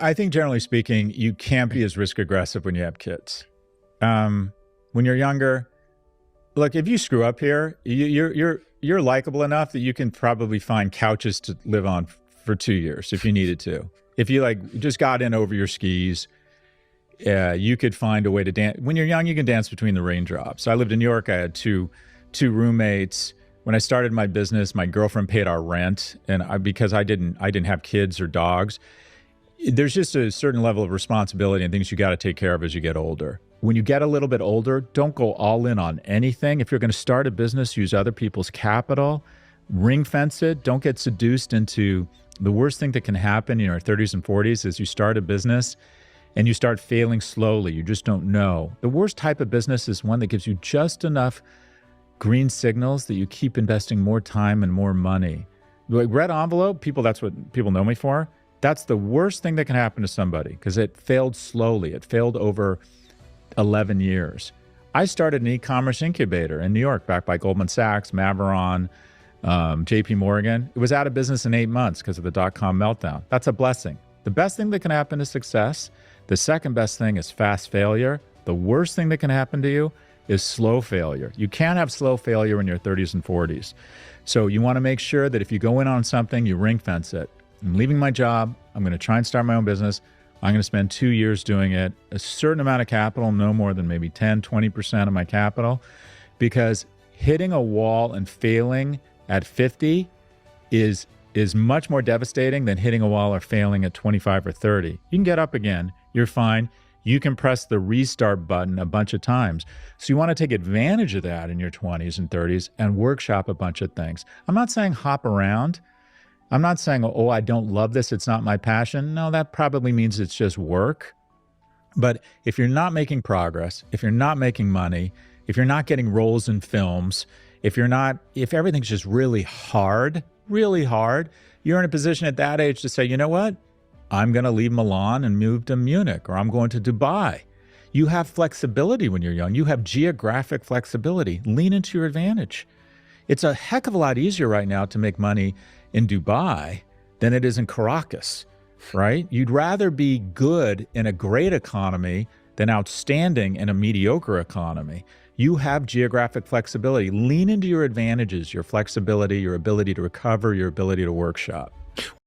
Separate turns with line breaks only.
I think generally speaking, you can't be as risk aggressive when you have kids. When you're younger, look, if you screw up here, you're likable enough that you can probably find couches to live on for 2 years if you needed to. If you just got in over your skis, you could find a way to dance. When you're young, you can dance between the raindrops. I lived in New York. I had two roommates. When I started my business, my girlfriend paid our rent, and because I didn't have kids or dogs. There's just a certain level of responsibility and things you got to take care of as you get older. When you get a little bit older, don't go all in on anything. If you're going to start a business, use other people's capital, ring fence it. Don't get seduced into the worst thing that can happen in your 30s and 40s is you start a business and you start failing slowly. You just don't know. The worst type of business is one that gives you just enough green signals that you keep investing more time and more money. Like red envelope, that's what people know me for. That's the worst thing that can happen to somebody because it failed slowly. It failed over 11 years. I started an e-commerce incubator in New York backed by Goldman Sachs, Maveron, JP Morgan. It was out of business in 8 months because of the dot-com meltdown. That's a blessing. The best thing that can happen is success. The second best thing is fast failure. The worst thing that can happen to you is slow failure. You can't have slow failure in your 30s and 40s. So you want to make sure that if you go in on something, you ring fence it. I'm leaving my job. I'm going to try and start my own business. I'm going to spend 2 years doing it, a certain amount of capital, no more than maybe 10, 20% of my capital, because hitting a wall and failing at 50 is much more devastating than hitting a wall or failing at 25 or 30. You can get up again. You're fine. You can press the restart button a bunch of times. So you want to take advantage of that in your 20s and 30s and workshop a bunch of things. I'm not saying hop around. I'm not saying, oh, I don't love this. It's not my passion. No, that probably means it's just work. But if you're not making progress, if you're not making money, if you're not getting roles in films, if everything's just really hard, you're in a position at that age to say, you know what? I'm going to leave Milan and move to Munich, or I'm going to Dubai. You have flexibility when you're young. You have geographic flexibility. Lean into your advantage. It's a heck of a lot easier right now to make money in Dubai than it is in Caracas, right? You'd rather be good in a great economy than outstanding in a mediocre economy. You have geographic flexibility. Lean into your advantages, your flexibility, your ability to recover, your ability to workshop.